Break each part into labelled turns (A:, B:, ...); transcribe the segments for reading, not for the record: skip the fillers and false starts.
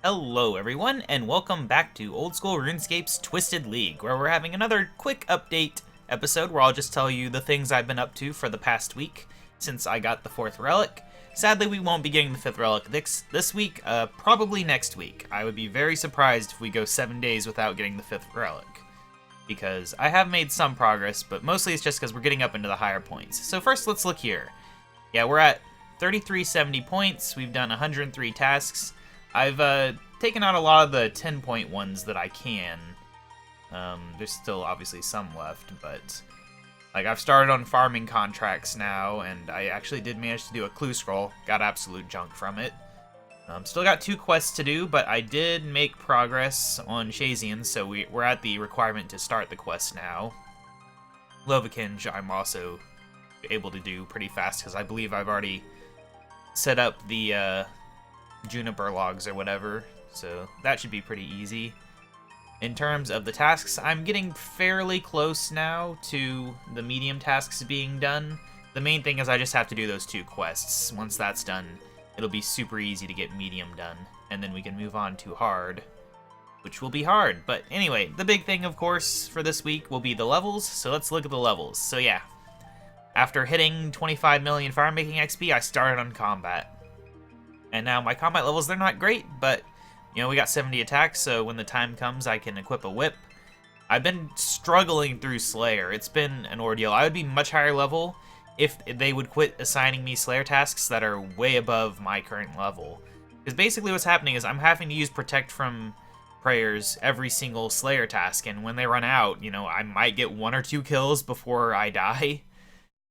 A: Hello everyone, and welcome back to Old School RuneScapes Twisted League, where we're having another quick update episode where I'll just tell you the things I've been up to for the past week since I got the 4th relic. Sadly, we won't be getting the 5th relic this week, probably next week. I would be very surprised if we go 7 days without getting the 5th relic, because I have made some progress, but mostly it's just because we're getting up into the higher points. So first, let's look here. Yeah, we're at 3370 points, we've done 103 tasks. I've taken out a lot of the 10-point ones that I can. There's still obviously some left, but like I've started on farming contracts now, and I actually did manage to do a clue scroll. Got absolute junk from it. Still got 2 quests to do, but I did make progress on Shazian, so we're at the requirement to start the quest now. Lovakinj I'm also able to do pretty fast because I believe I've already set up the Juniper logs or whatever, so that should be pretty easy. In terms of the tasks, I'm getting fairly close now to the medium tasks being done. The main thing is I just have to do those 2 quests. Once that's done, it'll be super easy to get medium done, and then we can move on to hard, which will be hard. But anyway, the big thing, of course, for this week will be the levels, so let's look at the levels. So yeah, after hitting 25 million farm making XP, I started on combat. And now my combat levels, they're not great, but, you know, we got 70 attacks, so when the time comes, I can equip a whip. I've been struggling through Slayer. It's been an ordeal. I would be much higher level if they would quit assigning me Slayer tasks that are way above my current level. Because basically what's happening is I'm having to use Protect from Prayers every single Slayer task, and when they run out, you know, I might get 1 or 2 kills before I die.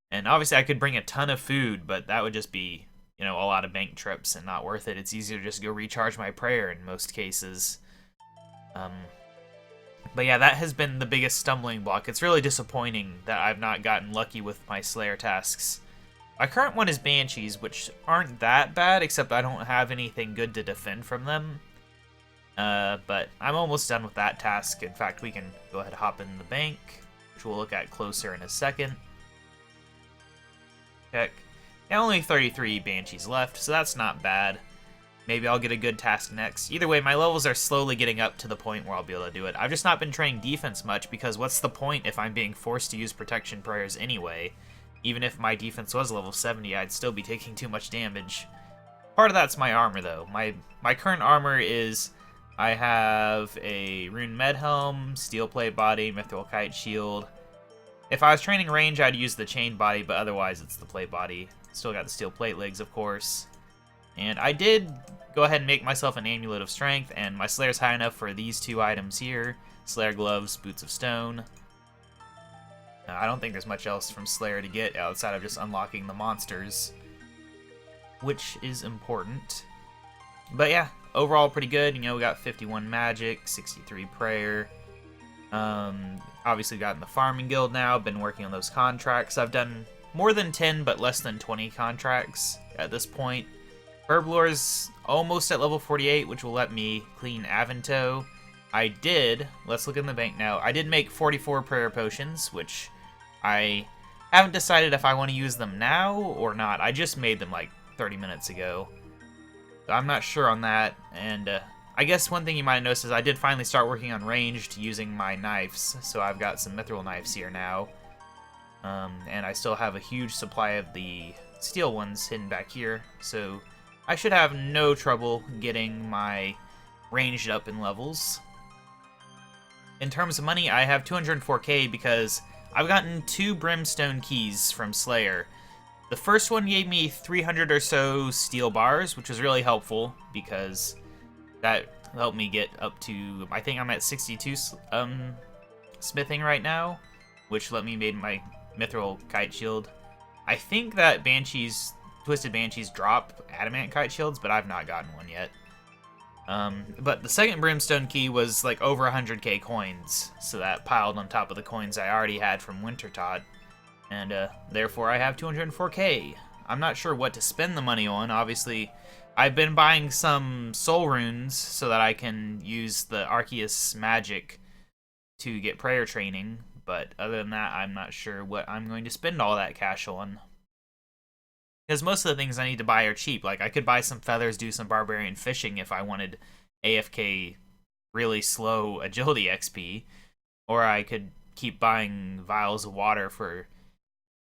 A: And obviously I could bring a ton of food, but that would just be, you know, a lot of bank trips and not worth it. It's easier to just go recharge my prayer in most cases. But yeah, that has been the biggest stumbling block. It's really disappointing that I've not gotten lucky with my Slayer tasks. My current one is Banshees, which aren't that bad, except I don't have anything good to defend from them. But I'm almost done with that task. In fact, we can go ahead and hop in the bank, which we'll look at closer in a second. Check. Now only 33 Banshees left, so that's not bad. Maybe I'll get a good task next. Either way, my levels are slowly getting up to the point where I'll be able to do it. I've just not been training defense much, because what's the point if I'm being forced to use protection prayers anyway? Even if my defense was level 70, I'd still be taking too much damage. Part of that's my armor, though. My current armor is, I have a Rune Med Helm, Steel Plate Body, Mithril Kite Shield. If I was training range, I'd use the Chain Body, but otherwise it's the Plate Body. Still got the Steel Plate Legs, of course. And I did go ahead and make myself an Amulet of Strength, and my Slayer's high enough for these 2 items here. Slayer Gloves, Boots of Stone. Now, I don't think there's much else from Slayer to get outside of just unlocking the monsters, which is important. But yeah, overall pretty good. You know, we got 51 Magic, 63 Prayer. Obviously got in the Farming Guild now, been working on those contracts. I've done more than 10, but less than 20 contracts at this point. Herblor's almost at level 48, which will let me clean Avento. Let's look in the bank now, I did make 44 prayer potions, which I haven't decided if I want to use them now or not. I just made them like 30 minutes ago. So I'm not sure on that, and I guess one thing you might have noticed is I did finally start working on ranged using my knives, so I've got some mithril knives here now. And I still have a huge supply of the steel ones hidden back here, so I should have no trouble getting my ranged up in levels. In terms of money, I have 204k because I've gotten 2 brimstone keys from Slayer. The first one gave me 300 or so steel bars, which was really helpful because that helped me get up to, I think I'm at 62 smithing right now, which let me make my Mithril Kite Shield. I think that Twisted Banshees drop Adamant Kite Shields, but I've not gotten one yet. But the second Brimstone Key was like over 100k coins, so that piled on top of the coins I already had from Wintertot, and therefore I have 204k. I'm not sure what to spend the money on. Obviously, I've been buying some soul runes so that I can use the Arceus magic to get prayer training, but other than that, I'm not sure what I'm going to spend all that cash on. Because most of the things I need to buy are cheap. Like, I could buy some feathers, do some barbarian fishing if I wanted AFK really slow agility XP, or I could keep buying vials of water for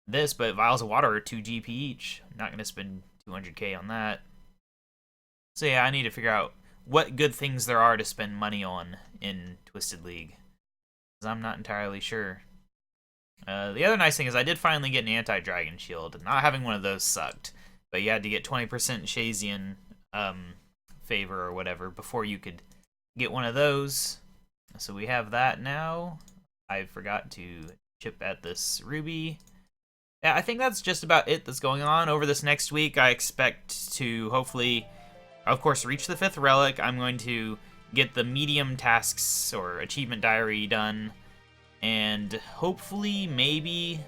A: this, but vials of water are 2 GP each. I'm not going to spend 200k on that. So yeah, I need to figure out what good things there are to spend money on in Twisted League, because I'm not entirely sure. The other nice thing is I did finally get an anti-dragon shield. Not having one of those sucked, but you had to get 20% Shazian favor or whatever before you could get one of those. So we have that now. I forgot to chip at this ruby. Yeah, I think that's just about it that's going on over this next week. I expect to hopefully, of course, reach the 5th relic. I'm going to get the medium tasks or achievement diary done, and hopefully maybe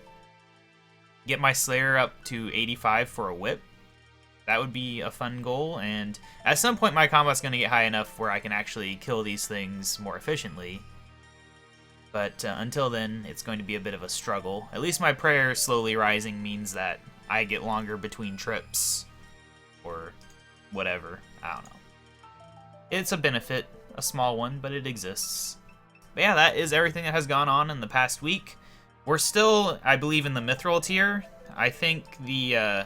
A: get my Slayer up to 85 for a whip. That would be a fun goal, and at some point my combat's going to get high enough where I can actually kill these things more efficiently. But until then, it's going to be a bit of a struggle. At least my prayer slowly rising means that I get longer between trips, or whatever. I don't know. It's a benefit, a small one, but it exists. But yeah, that is everything that has gone on in the past week. We're still, I believe, in the Mithril tier. I think the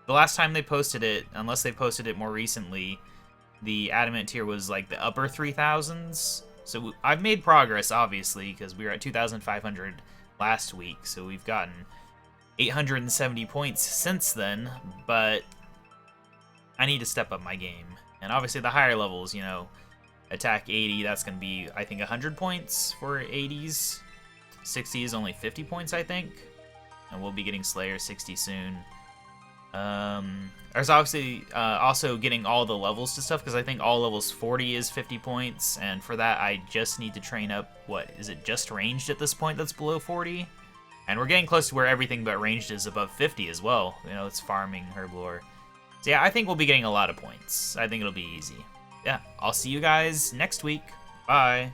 A: last time they posted it, unless they posted it more recently, the Adamant tier was like the upper 3000s. So I've made progress, obviously, because we were at 2,500 last week. So we've gotten 870 points since then, but I need to step up my game. And obviously the higher levels, you know, attack 80, that's going to be, I think, 100 points for 80s. 60 is only 50 points, I think. And we'll be getting Slayer 60 soon. There's obviously also getting all the levels to stuff, because I think all levels 40 is 50 points, and for that I just need to train up, what, is it just ranged at this point that's below 40? And we're getting close to where everything but ranged is above 50 as well. You know, it's farming Herblore. So yeah, I think we'll be getting a lot of points. I think it'll be easy. Yeah, I'll see you guys next week. Bye.